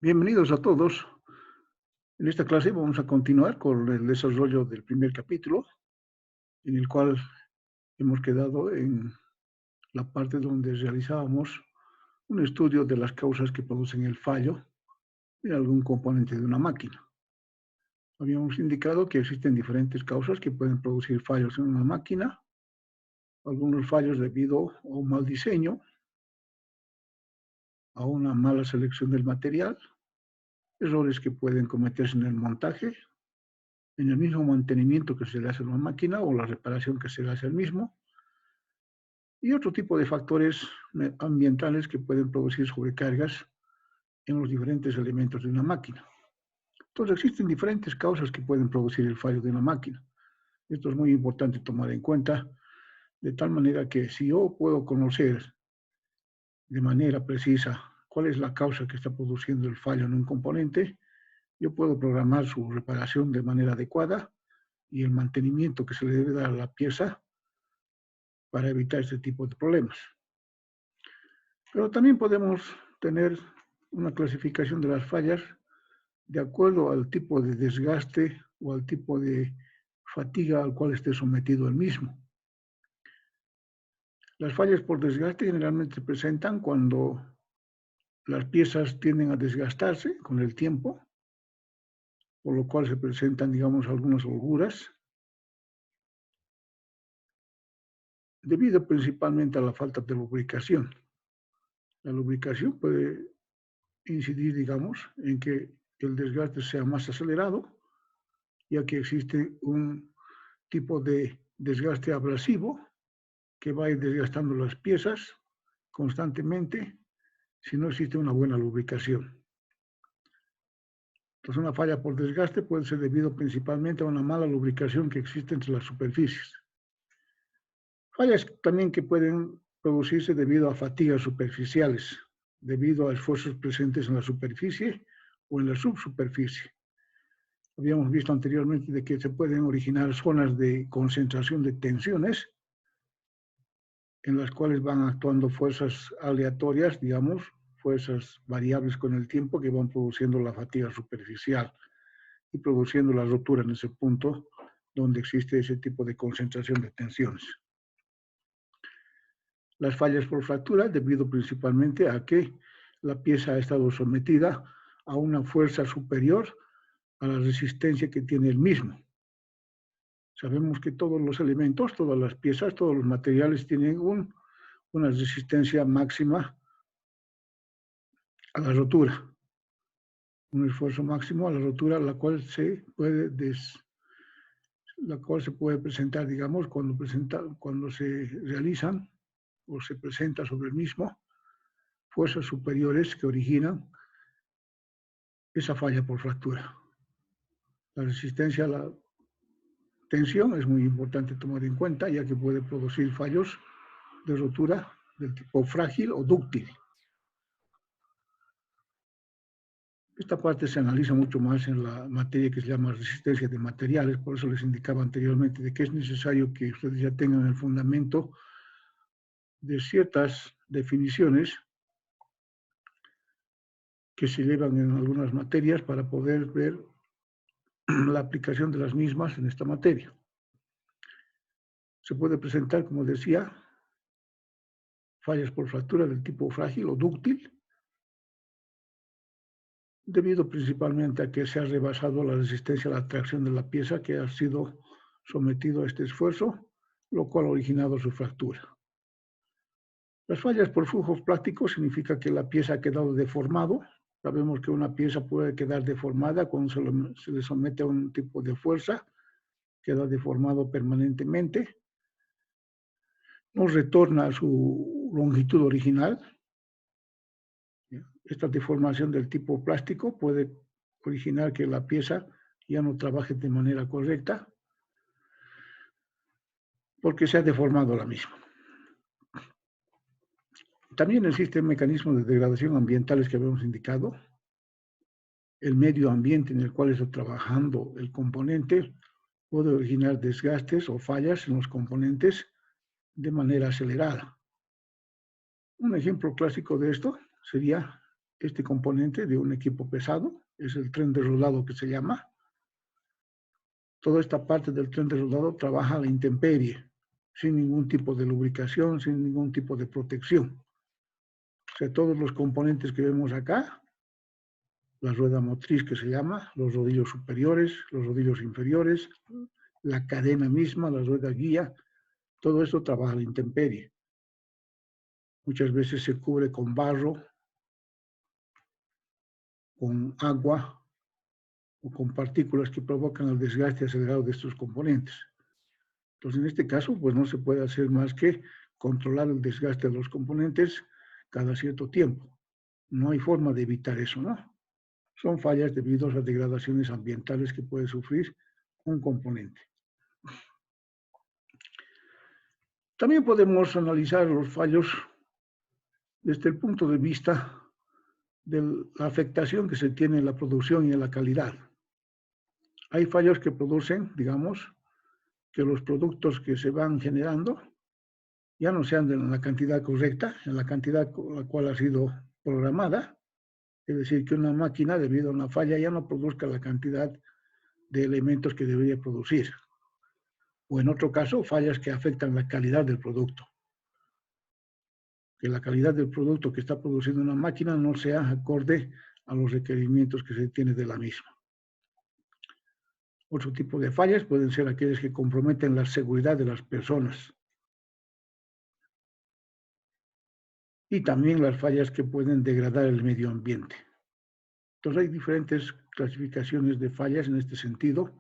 Bienvenidos a todos. En esta clase vamos a continuar con el desarrollo del primer capítulo, en el cual hemos quedado en la parte donde realizábamos un estudio de las causas que producen el fallo en algún componente de una máquina. Habíamos indicado que existen diferentes causas que pueden producir fallos en una máquina, algunos fallos debido a un mal diseño, a una mala selección del material, errores que pueden cometerse en el montaje, en el mismo mantenimiento que se le hace a una máquina o la reparación que se le hace al mismo, y otro tipo de factores ambientales que pueden producir sobrecargas en los diferentes elementos de una máquina. Entonces existen diferentes causas que pueden producir el fallo de una máquina. Esto es muy importante tomar en cuenta, de tal manera que si yo puedo conocer de manera precisa cuál es la causa que está produciendo el fallo en un componente, yo puedo programar su reparación de manera adecuada y el mantenimiento que se le debe dar a la pieza para evitar este tipo de problemas. Pero también podemos tener una clasificación de las fallas de acuerdo al tipo de desgaste o al tipo de fatiga al cual esté sometido el mismo. Las fallas por desgaste generalmente se presentan cuando las piezas tienden a desgastarse con el tiempo, por lo cual se presentan, digamos, algunas holguras, debido principalmente a la falta de lubricación. La lubricación puede incidir, digamos, en que el desgaste sea más acelerado, ya que existe un tipo de desgaste abrasivo que va a ir desgastando las piezas constantemente si no existe una buena lubricación. Entonces, una falla por desgaste puede ser debido principalmente a una mala lubricación que existe entre las superficies. Fallas también que pueden producirse debido a fatigas superficiales, debido a esfuerzos presentes en la superficie o en la subsuperficie. Habíamos visto anteriormente de que se pueden originar zonas de concentración de tensiones en las cuales van actuando fuerzas aleatorias, digamos, fuerzas variables con el tiempo que van produciendo la fatiga superficial y produciendo la rotura en ese punto donde existe ese tipo de concentración de tensiones. Las fallas por fractura, debido principalmente a que la pieza ha estado sometida a una fuerza superior a la resistencia que tiene el mismo. Sabemos que todos los elementos, todas las piezas, todos los materiales tienen una resistencia máxima a la rotura, un esfuerzo máximo a la rotura, la cual se puede presentar, digamos, cuando se realizan o se presenta sobre el mismo fuerzas superiores que originan esa falla por fractura. La resistencia a la tensión es muy importante tomar en cuenta, ya que puede producir fallos de rotura del tipo frágil o dúctil. Esta parte se analiza mucho más en la materia que se llama resistencia de materiales, por eso les indicaba anteriormente de que es necesario que ustedes ya tengan el fundamento de ciertas definiciones que se llevan en algunas materias para poder ver la aplicación de las mismas en esta materia. Se puede presentar, como decía, fallas por fractura del tipo frágil o dúctil, debido principalmente a que se ha rebasado la resistencia a la tracción de la pieza que ha sido sometido a este esfuerzo, lo cual ha originado su fractura. Las fallas por flujos plásticos significa que la pieza ha quedado deformado. Sabemos que una pieza puede quedar deformada cuando se le somete a un tipo de fuerza, queda deformado permanentemente, no retorna a su longitud original. Esta deformación del tipo plástico puede originar que la pieza ya no trabaje de manera correcta porque se ha deformado la misma. También existen mecanismos de degradación ambientales que habíamos indicado. El medio ambiente en el cual está trabajando el componente puede originar desgastes o fallas en los componentes de manera acelerada. Un ejemplo clásico de esto sería este componente de un equipo pesado, es el tren de rodado que se llama. Toda esta parte del tren de rodado trabaja a la intemperie, sin ningún tipo de lubricación, sin ningún tipo de protección. O sea, todos los componentes que vemos acá, la rueda motriz que se llama, los rodillos superiores, los rodillos inferiores, la cadena misma, la rueda guía, todo esto trabaja a la intemperie. Muchas veces se cubre con barro, con agua o con partículas que provocan el desgaste acelerado de estos componentes. Entonces, en este caso, pues no se puede hacer más que controlar el desgaste de los componentes cada cierto tiempo. No hay forma de evitar eso, ¿no? Son fallas debido a las degradaciones ambientales que puede sufrir un componente. También podemos analizar los fallos desde el punto de vista de la afectación que se tiene en la producción y en la calidad. Hay fallos que producen, digamos, que los productos que se van generando ya no sean de la cantidad correcta, en la cantidad con la cual ha sido programada, es decir, que una máquina, debido a una falla, ya no produzca la cantidad de elementos que debería producir. O en otro caso, fallas que afectan la calidad del producto. Que la calidad del producto que está produciendo una máquina no sea acorde a los requerimientos que se tiene de la misma. Otro tipo de fallas pueden ser aquellas que comprometen la seguridad de las personas. Y también las fallas que pueden degradar el medio ambiente. Entonces hay diferentes clasificaciones de fallas en este sentido,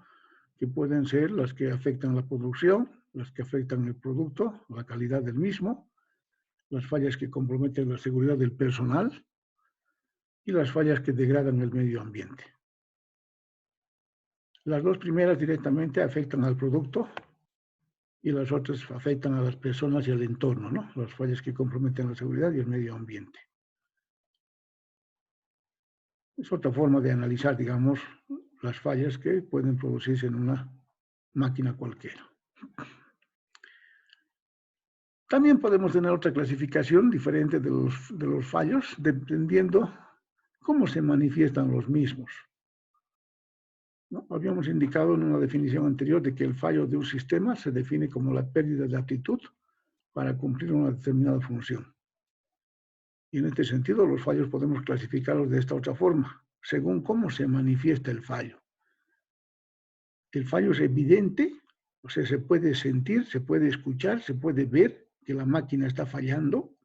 que pueden ser las que afectan la producción, las que afectan el producto, la calidad del mismo, las fallas que comprometen la seguridad del personal y las fallas que degradan el medio ambiente. Las dos primeras directamente afectan al producto y las otras afectan a las personas y al entorno, ¿no? Las fallas que comprometen la seguridad y el medio ambiente. Es otra forma de analizar, digamos, las fallas que pueden producirse en una máquina cualquiera. También podemos tener otra clasificación diferente de los fallos, dependiendo cómo se manifiestan los mismos, ¿no? Habíamos indicado en una definición anterior de que el fallo de un sistema se define como la pérdida de aptitud para cumplir una determinada función. Y en este sentido, los fallos podemos clasificarlos de esta otra forma, según cómo se manifiesta el fallo. El fallo es evidente, o sea, se puede sentir, se puede escuchar, se puede ver que la máquina está fallando.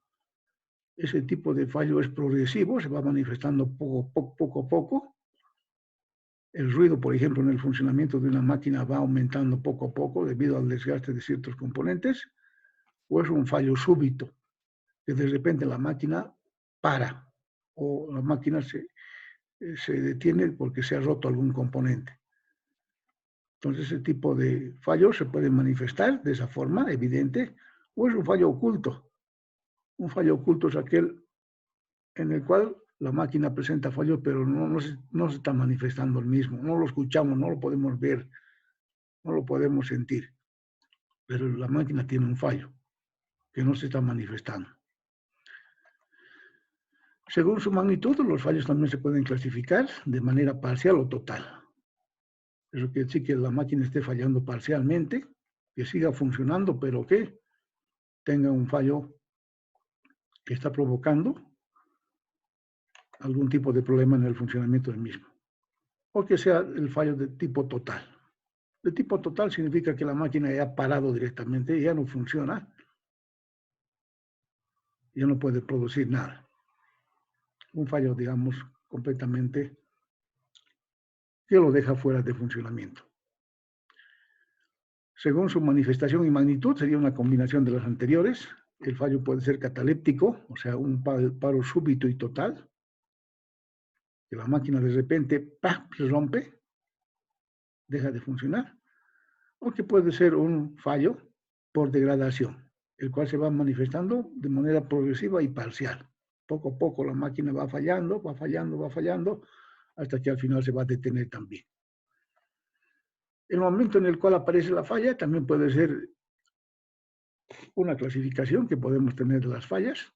Ese tipo de fallo es progresivo, se va manifestando poco a poco. El ruido, por ejemplo, en el funcionamiento de una máquina va aumentando poco a poco debido al desgaste de ciertos componentes, o es un fallo súbito, que de repente la máquina para, o la máquina se detiene porque se ha roto algún componente. Entonces, ese tipo de fallos se puede manifestar de esa forma evidente, o es un fallo oculto. Un fallo oculto es aquel en el cual la máquina presenta fallos, pero no se está manifestando el mismo. No lo escuchamos, no lo podemos ver, no lo podemos sentir. Pero la máquina tiene un fallo que no se está manifestando. Según su magnitud, los fallos también se pueden clasificar de manera parcial o total. Eso quiere decir que la máquina esté fallando parcialmente, que siga funcionando, pero que tenga un fallo que está provocando algún tipo de problema en el funcionamiento del mismo. O que sea el fallo de tipo total. De tipo total significa que la máquina ya ha parado directamente, ya no funciona, ya no puede producir nada. Un fallo, digamos, completamente que lo deja fuera de funcionamiento. Según su manifestación y magnitud, sería una combinación de las anteriores. El fallo puede ser cataléptico, o sea, un paro súbito y total, que la máquina de repente ¡pah!, se rompe, deja de funcionar, o que puede ser un fallo por degradación, el cual se va manifestando de manera progresiva y parcial. Poco a poco la máquina va fallando, hasta que al final se va a detener también. El momento en el cual aparece la falla también puede ser una clasificación que podemos tener de las fallas.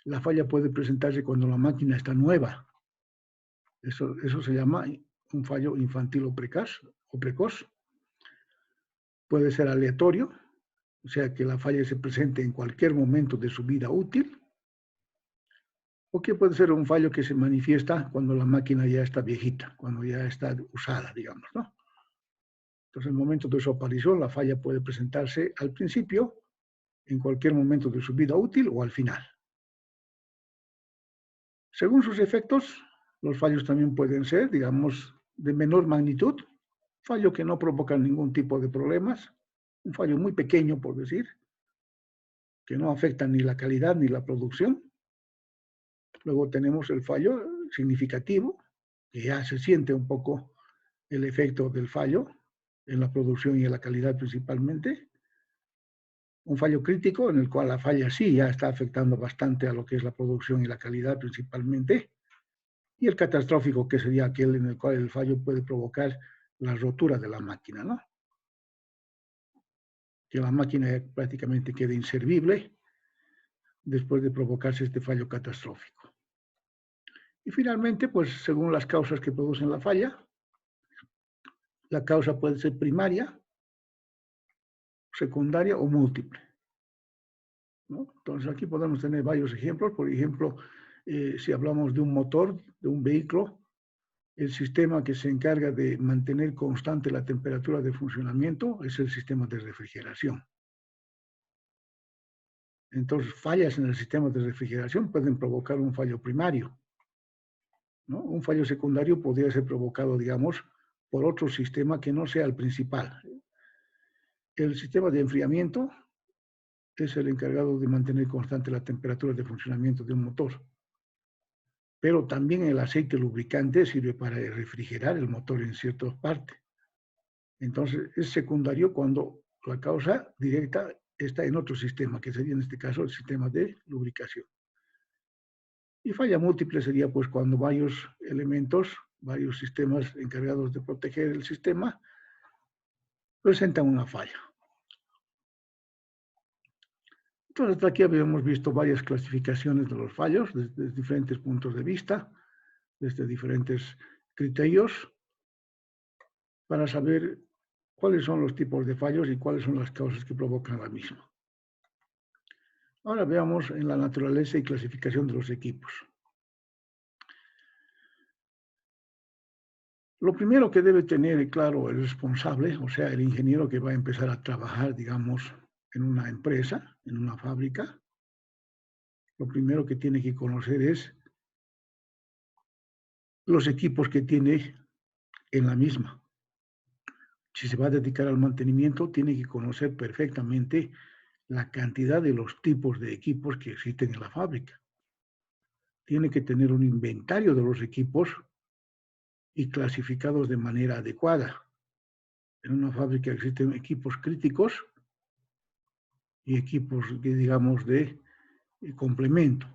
La falla puede presentarse cuando la máquina está nueva. Eso se llama un fallo infantil o precoz. Puede ser aleatorio, o sea que la falla se presente en cualquier momento de su vida útil, o que puede ser un fallo que se manifiesta cuando la máquina ya está viejita, cuando ya está usada, digamos, ¿no? Entonces, en el momento de su aparición, la falla puede presentarse al principio, en cualquier momento de su vida útil o al final. Según sus efectos, los fallos también pueden ser, digamos, de menor magnitud, fallo que no provoca ningún tipo de problemas, un fallo muy pequeño, por decir, que no afecta ni la calidad ni la producción. Luego tenemos el fallo significativo, que ya se siente un poco el efecto del fallo en la producción y en la calidad principalmente. Un fallo crítico en el cual la falla sí ya está afectando bastante a lo que es la producción y la calidad principalmente. Y el catastrófico, que sería aquel en el cual el fallo puede provocar la rotura de la máquina, ¿no? Que la máquina prácticamente quede inservible después de provocarse este fallo catastrófico. Y finalmente, pues según las causas que producen la falla, la causa puede ser primaria, secundaria o múltiple, ¿no? Entonces aquí podemos tener varios ejemplos. Por ejemplo, si hablamos de un motor, de un vehículo, el sistema que se encarga de mantener constante la temperatura de funcionamiento es el sistema de refrigeración. Entonces, fallas en el sistema de refrigeración pueden provocar un fallo primario, ¿no? Un fallo secundario podría ser provocado, digamos, por otro sistema que no sea el principal. El sistema de enfriamiento es el encargado de mantener constante la temperatura de funcionamiento de un motor. Pero también el aceite lubricante sirve para refrigerar el motor en ciertas partes. Entonces, es secundario cuando la causa directa está en otro sistema, que sería en este caso el sistema de lubricación. Y falla múltiple sería pues cuando varios elementos, varios sistemas encargados de proteger el sistema, presentan una falla. Entonces, hasta aquí habíamos visto varias clasificaciones de los fallos desde diferentes puntos de vista, desde diferentes criterios, para saber cuáles son los tipos de fallos y cuáles son las causas que provocan la misma. Ahora veamos en la naturaleza y clasificación de los equipos. Lo primero que debe tener claro el responsable, o sea, el ingeniero que va a empezar a trabajar, digamos, en una empresa, en una fábrica, lo primero que tiene que conocer es los equipos que tiene en la misma. Si se va a dedicar al mantenimiento, tiene que conocer perfectamente la cantidad de los tipos de equipos que existen en la fábrica. Tiene que tener un inventario de los equipos y clasificados de manera adecuada. En una fábrica existen equipos críticos y equipos, digamos, de complemento.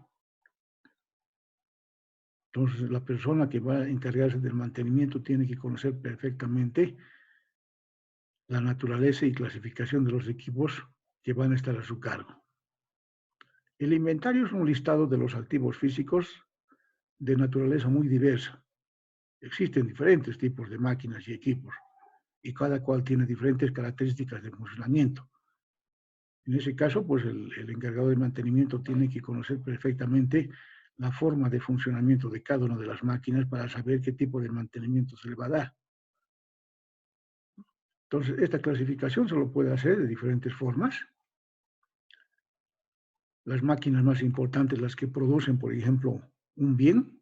Entonces, la persona que va a encargarse del mantenimiento tiene que conocer perfectamente la naturaleza y clasificación de los equipos que van a estar a su cargo. El inventario es un listado de los activos físicos de naturaleza muy diversa. Existen diferentes tipos de máquinas y equipos y cada cual tiene diferentes características de funcionamiento. En ese caso, pues el encargado de mantenimiento tiene que conocer perfectamente la forma de funcionamiento de cada una de las máquinas para saber qué tipo de mantenimiento se le va a dar. Entonces, esta clasificación se lo puede hacer de diferentes formas. Las máquinas más importantes, las que producen, por ejemplo, un bien,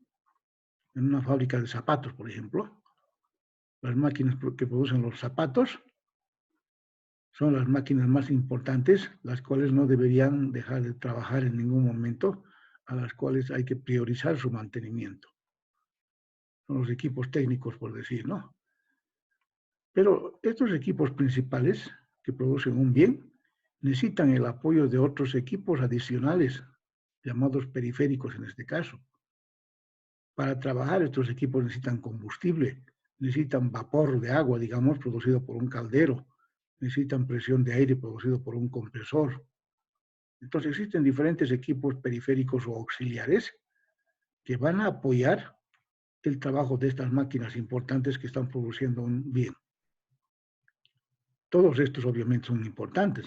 en una fábrica de zapatos, por ejemplo, las máquinas que producen los zapatos son las máquinas más importantes, las cuales no deberían dejar de trabajar en ningún momento, a las cuales hay que priorizar su mantenimiento. Son los equipos técnicos, por decir, ¿no? Pero estos equipos principales que producen un bien necesitan el apoyo de otros equipos adicionales, llamados periféricos en este caso. Para trabajar estos equipos necesitan combustible, necesitan vapor de agua, digamos, producido por un caldero, necesitan presión de aire producido por un compresor, Entonces existen diferentes equipos periféricos o auxiliares que van a apoyar el trabajo de estas máquinas importantes que están produciendo un bien. Todos estos obviamente son importantes.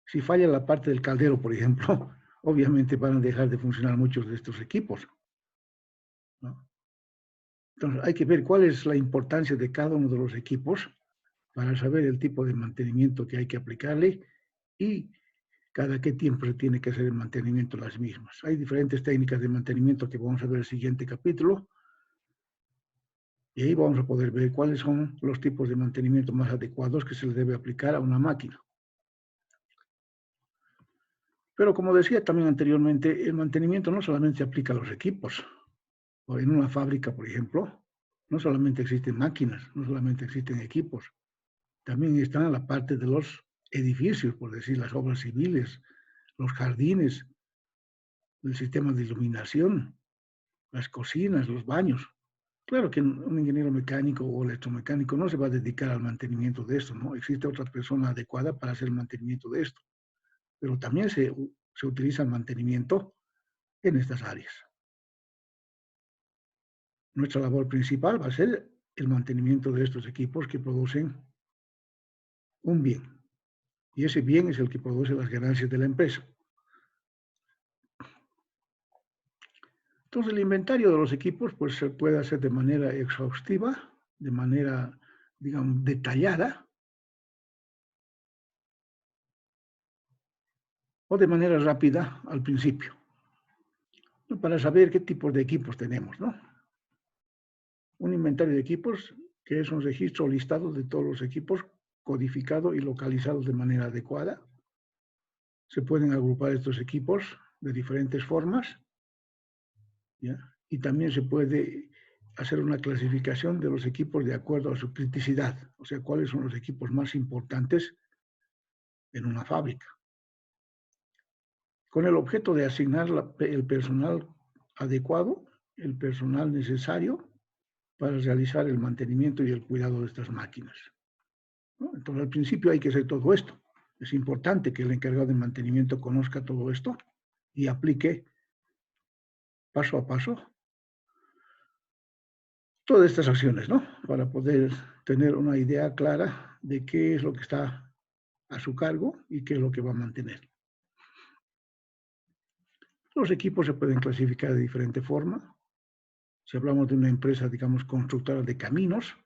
Si falla la parte del caldero, por ejemplo, obviamente van a dejar de funcionar muchos de estos equipos, ¿no? Entonces hay que ver cuál es la importancia de cada uno de los equipos para saber el tipo de mantenimiento que hay que aplicarle y cada qué tiempo se tiene que hacer el mantenimiento de las mismas. Hay diferentes técnicas de mantenimiento que vamos a ver en el siguiente capítulo y ahí vamos a poder ver cuáles son los tipos de mantenimiento más adecuados que se le debe aplicar a una máquina. Pero como decía también anteriormente, el mantenimiento no solamente se aplica a los equipos. O en una fábrica, por ejemplo, no solamente existen máquinas, no solamente existen equipos, también están la parte de los edificios, por decir, las obras civiles, los jardines, el sistema de iluminación, las cocinas, los baños. Claro que un ingeniero mecánico o electromecánico no se va a dedicar al mantenimiento de esto, ¿no? Existe otra persona adecuada para hacer el mantenimiento de esto, pero también se utiliza el mantenimiento en estas áreas. Nuestra labor principal va a ser el mantenimiento de estos equipos que producen un bien. Y ese bien es el que produce las ganancias de la empresa. Entonces, el inventario de los equipos pues, se puede hacer de manera exhaustiva, de manera, digamos, detallada, o de manera rápida al principio, ¿no? Para saber qué tipos de equipos tenemos, ¿no? Un inventario de equipos, que es un registro listado de todos los equipos, codificado y localizado de manera adecuada. Se pueden agrupar estos equipos de diferentes formas, ¿ya? Y también se puede hacer una clasificación de los equipos de acuerdo a su criticidad, o sea, cuáles son los equipos más importantes en una fábrica, con el objeto de asignar el personal adecuado, el personal necesario para realizar el mantenimiento y el cuidado de estas máquinas, ¿no? Entonces, al principio hay que hacer todo esto. Es importante que el encargado de mantenimiento conozca todo esto y aplique paso a paso todas estas acciones, ¿no? Para poder tener una idea clara de qué es lo que está a su cargo y qué es lo que va a mantener. Los equipos se pueden clasificar de diferente forma. Si hablamos de una empresa, digamos, constructora de caminos,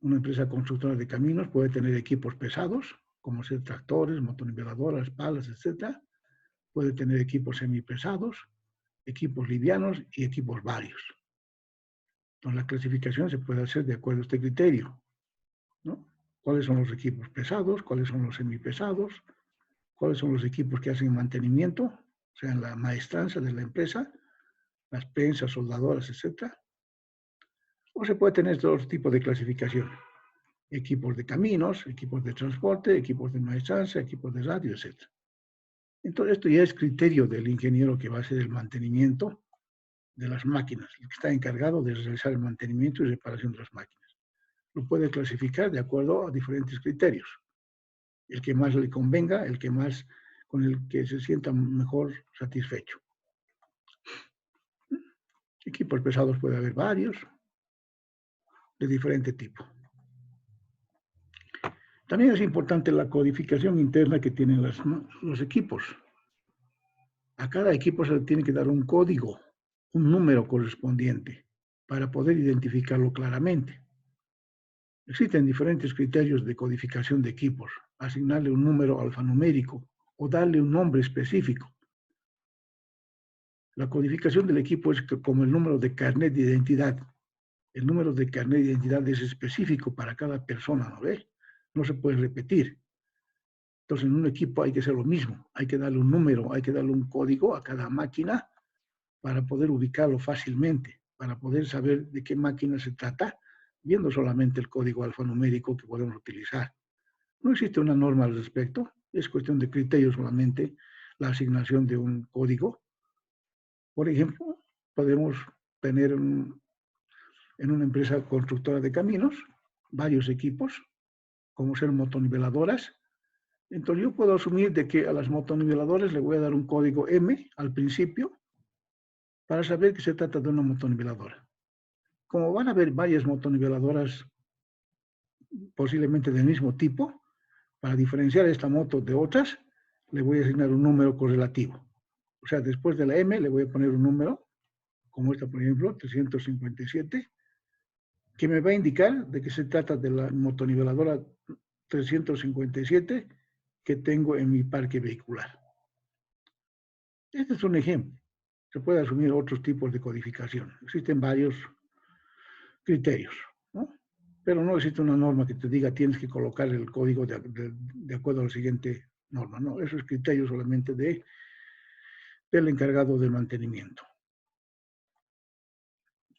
una empresa constructora de caminos puede tener equipos pesados, como ser tractores, motoniveladoras, palas, etc. Puede tener equipos semipesados, equipos livianos y equipos varios. Entonces, la clasificación se puede hacer de acuerdo a este criterio, ¿no? ¿Cuáles son los equipos pesados? ¿Cuáles son los semipesados? ¿Cuáles son los equipos que hacen mantenimiento? O sea, en la maestranza de la empresa, las prensas, soldadoras, etc. O se puede tener todo tipo de clasificación. Equipos de caminos, equipos de transporte, equipos de maestranza, equipos de radio, etc. Entonces, esto ya es criterio del ingeniero que va a hacer el mantenimiento de las máquinas, el que está encargado de realizar el mantenimiento y reparación de las máquinas. Lo puede clasificar de acuerdo a diferentes criterios. El que más le convenga, el que más, con el que se sienta mejor satisfecho. Equipos pesados puede haber varios, de diferente tipo. También es importante la codificación interna que tienen los equipos. A cada equipo se le tiene que dar un código, un número correspondiente, para poder identificarlo claramente. Existen diferentes criterios de codificación de equipos, asignarle un número alfanumérico o darle un nombre específico. La codificación del equipo es como el número de carnet de identidad. El número de carnet de identidad es específico para cada persona, ¿no ve? No se puede repetir. Entonces, en un equipo hay que hacer lo mismo. Hay que darle un número, hay que darle un código a cada máquina para poder ubicarlo fácilmente, para poder saber de qué máquina se trata, viendo solamente el código alfanumérico que podemos utilizar. No existe una norma al respecto, es cuestión de criterio solamente la asignación de un código. Por ejemplo, podemos tener en una empresa constructora de caminos varios equipos, como ser motoniveladoras. Entonces yo puedo asumir de que a las motoniveladores le voy a dar un código M al principio para saber que se trata de una motoniveladora. Como van a haber varias motoniveladoras posiblemente del mismo tipo, para diferenciar esta moto de otras, le voy a asignar un número correlativo. O sea, después de la M le voy a poner un número, como esta, por ejemplo, 357, que me va a indicar de que se trata de la motoniveladora 357 que tengo en mi parque vehicular. Este es un ejemplo. Se puede asumir otros tipos de codificación. Existen varios criterios, ¿no? Pero no existe una norma que te diga tienes que colocar el código de acuerdo a la siguiente norma, ¿no? Eso es criterio solamente del encargado del mantenimiento.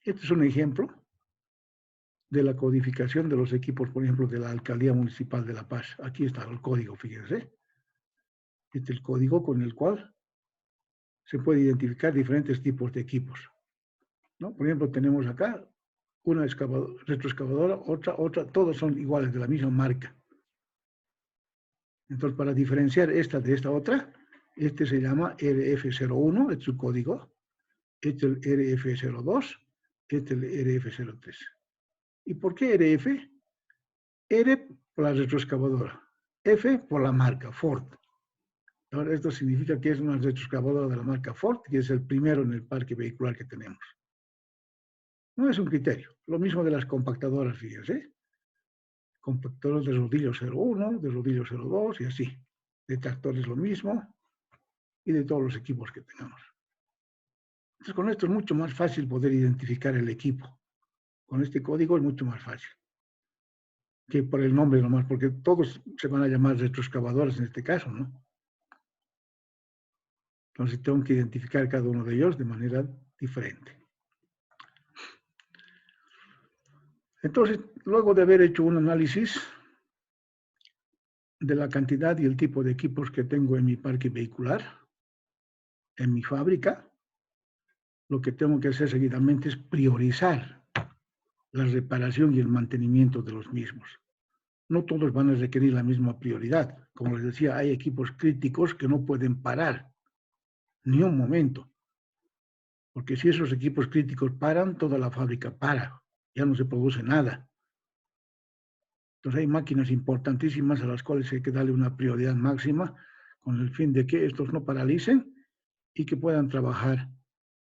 Este es un ejemplo de la codificación de los equipos, por ejemplo, de la Alcaldía Municipal de La Paz. Aquí está el código, fíjense. Este es el código con el cual se puede identificar diferentes tipos de equipos, ¿no? Por ejemplo, tenemos acá una retroexcavadora, otra, todos son iguales, de la misma marca. Entonces, para diferenciar esta de esta otra, este se llama RF01, es su código, este es el RF02, este es el RF03. ¿Y por qué RF? R por la retroexcavadora, F por la marca, Ford. Ahora, esto significa que es una retroexcavadora de la marca Ford, que es el primero en el parque vehicular que tenemos. No es un criterio. Lo mismo de las compactadoras, fíjense. Compactadores de rodillo 01, de rodillo 02 y así. De tractores lo mismo y de todos los equipos que tengamos. Entonces, con esto es mucho más fácil poder identificar el equipo. Con este código es mucho más fácil que por el nombre nomás, porque todos se van a llamar retroexcavadores en este caso, ¿no? Entonces tengo que identificar cada uno de ellos de manera diferente. Entonces, luego de haber hecho un análisis de la cantidad y el tipo de equipos que tengo en mi parque vehicular, en mi fábrica, lo que tengo que hacer seguidamente es priorizar la reparación y el mantenimiento de los mismos. No todos van a requerir la misma prioridad. Como les decía, hay equipos críticos que no pueden parar ni un momento. Porque si esos equipos críticos paran, toda la fábrica para. Ya no se produce nada. Entonces hay máquinas importantísimas a las cuales hay que darle una prioridad máxima con el fin de que estos no paralicen y que puedan trabajar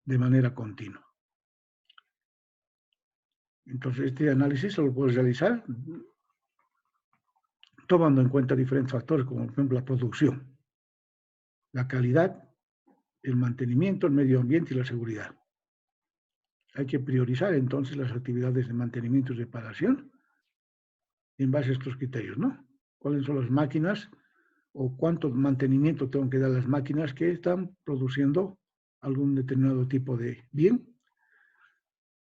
de manera continua. Entonces este análisis se lo puedes realizar tomando en cuenta diferentes factores, como por ejemplo la producción, la calidad, el mantenimiento, el medio ambiente y la seguridad. Hay que priorizar entonces las actividades de mantenimiento y reparación en base a estos criterios, ¿no? ¿Cuáles son las máquinas o cuánto mantenimiento tengo que dar a las máquinas que están produciendo algún determinado tipo de bien?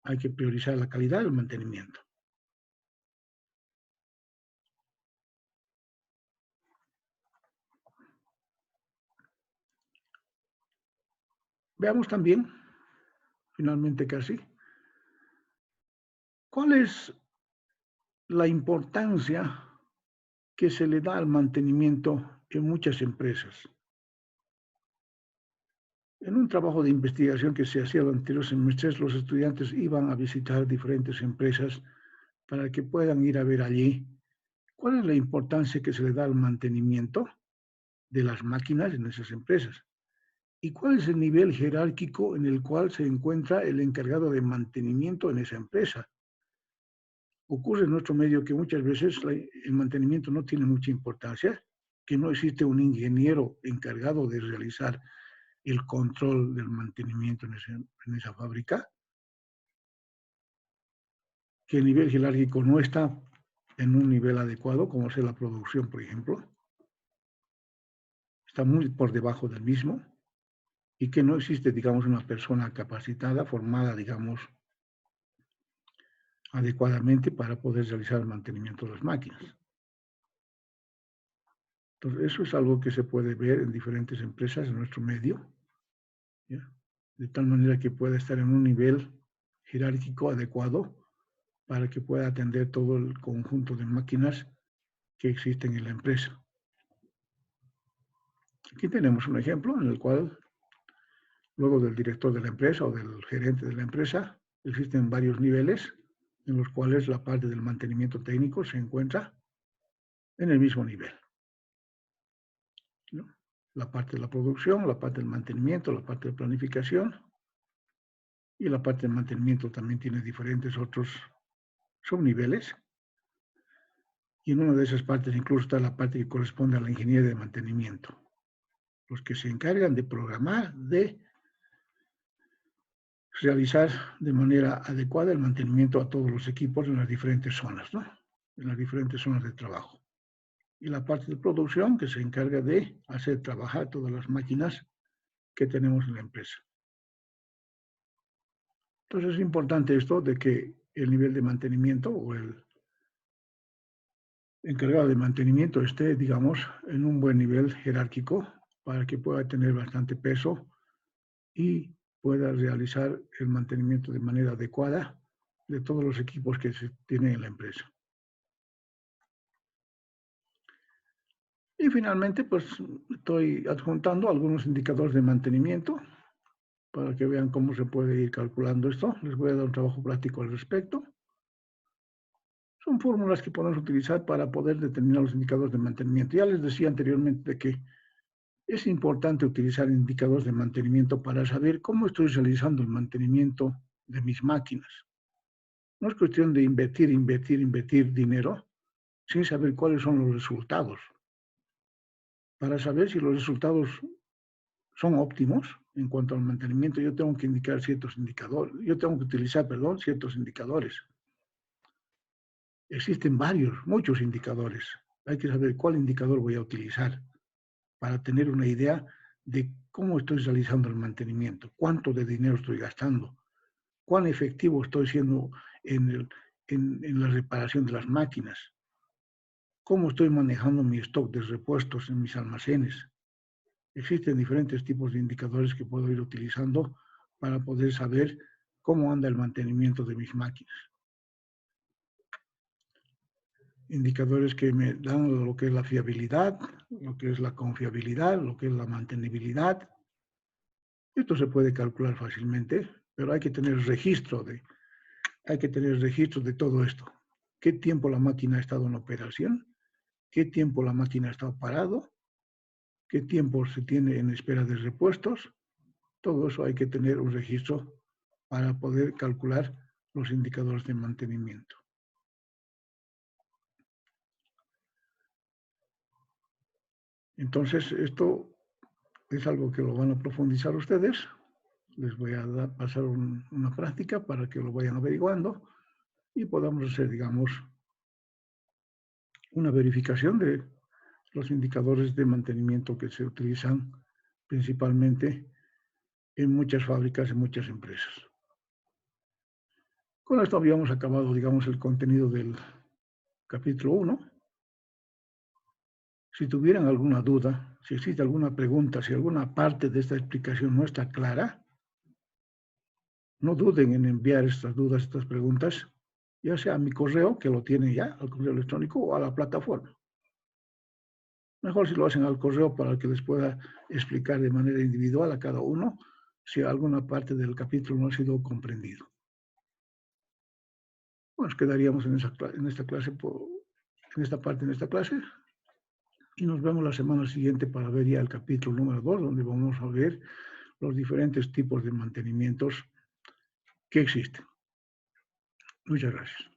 Hay que priorizar la calidad y el mantenimiento. Veamos también, finalmente casi, cuál es la importancia que se le da al mantenimiento en muchas empresas. En un trabajo de investigación que se hacía los anteriores semestres, los estudiantes iban a visitar diferentes empresas para que puedan ir a ver allí cuál es la importancia que se le da al mantenimiento de las máquinas en esas empresas y cuál es el nivel jerárquico en el cual se encuentra el encargado de mantenimiento en esa empresa. Ocurre en nuestro medio que muchas veces el mantenimiento no tiene mucha importancia, que no existe un ingeniero encargado de realizar el control del mantenimiento en esa fábrica, que el nivel jerárquico no está en un nivel adecuado, como es la producción, por ejemplo, está muy por debajo del mismo, y que no existe, digamos, una persona capacitada, formada, digamos, adecuadamente para poder realizar el mantenimiento de las máquinas. Entonces, eso es algo que se puede ver en diferentes empresas en nuestro medio, ¿ya? De tal manera que pueda estar en un nivel jerárquico adecuado para que pueda atender todo el conjunto de máquinas que existen en la empresa. Aquí tenemos un ejemplo en el cual, luego del director de la empresa o del gerente de la empresa, existen varios niveles en los cuales la parte del mantenimiento técnico se encuentra en el mismo nivel, ¿no? La parte de la producción, la parte del mantenimiento, la parte de planificación, y la parte de mantenimiento también tiene diferentes otros subniveles. Y en una de esas partes incluso está la parte que corresponde a la ingeniería de mantenimiento, los que se encargan de programar, de realizar de manera adecuada el mantenimiento a todos los equipos en las diferentes zonas, ¿no? En las diferentes zonas de trabajo. Y la parte de producción que se encarga de hacer trabajar todas las máquinas que tenemos en la empresa. Entonces es importante esto de que el nivel de mantenimiento o el encargado de mantenimiento esté, digamos, en un buen nivel jerárquico para que pueda tener bastante peso y pueda realizar el mantenimiento de manera adecuada de todos los equipos que se tienen en la empresa. Y finalmente, pues estoy adjuntando algunos indicadores de mantenimiento para que vean cómo se puede ir calculando esto. Les voy a dar un trabajo práctico al respecto. Son fórmulas que podemos utilizar para poder determinar los indicadores de mantenimiento. Ya les decía anteriormente que es importante utilizar indicadores de mantenimiento para saber cómo estoy realizando el mantenimiento de mis máquinas. No es cuestión de invertir dinero sin saber cuáles son los resultados. Para saber si los resultados son óptimos en cuanto al mantenimiento, yo tengo que indicar ciertos indicadores. Yo tengo que utilizar, perdón, ciertos indicadores. Existen muchos indicadores. Hay que saber cuál indicador voy a utilizar para tener una idea de cómo estoy realizando el mantenimiento, cuánto de dinero estoy gastando, cuán efectivo estoy siendo en la reparación de las máquinas, cómo estoy manejando mi stock de repuestos en mis almacenes. Existen diferentes tipos de indicadores que puedo ir utilizando para poder saber cómo anda el mantenimiento de mis máquinas. Indicadores que me dan lo que es la fiabilidad, lo que es la confiabilidad, lo que es la mantenibilidad. Esto se puede calcular fácilmente, pero hay que tener registro de todo esto. ¿Qué tiempo la máquina ha estado en operación? ¿Qué tiempo la máquina ha estado parado? ¿Qué tiempo se tiene en espera de repuestos? Todo eso hay que tener un registro para poder calcular los indicadores de mantenimiento. Entonces, esto es algo que lo van a profundizar ustedes. Les voy a pasar una práctica para que lo vayan averiguando y podamos hacer, digamos, una verificación de los indicadores de mantenimiento que se utilizan principalmente en muchas fábricas y muchas empresas. Con esto habíamos acabado, digamos, el contenido del capítulo 1. Si tuvieran alguna duda, si existe alguna pregunta, si alguna parte de esta explicación no está clara, no duden en enviar estas dudas, estas preguntas, ya sea a mi correo, que lo tienen ya, al correo electrónico, o a la plataforma. Mejor si lo hacen al correo para que les pueda explicar de manera individual a cada uno si alguna parte del capítulo no ha sido comprendido. Nos quedaríamos en esta clase y nos vemos la semana siguiente para ver ya el capítulo número 2, donde vamos a ver los diferentes tipos de mantenimientos que existen. Muchas gracias.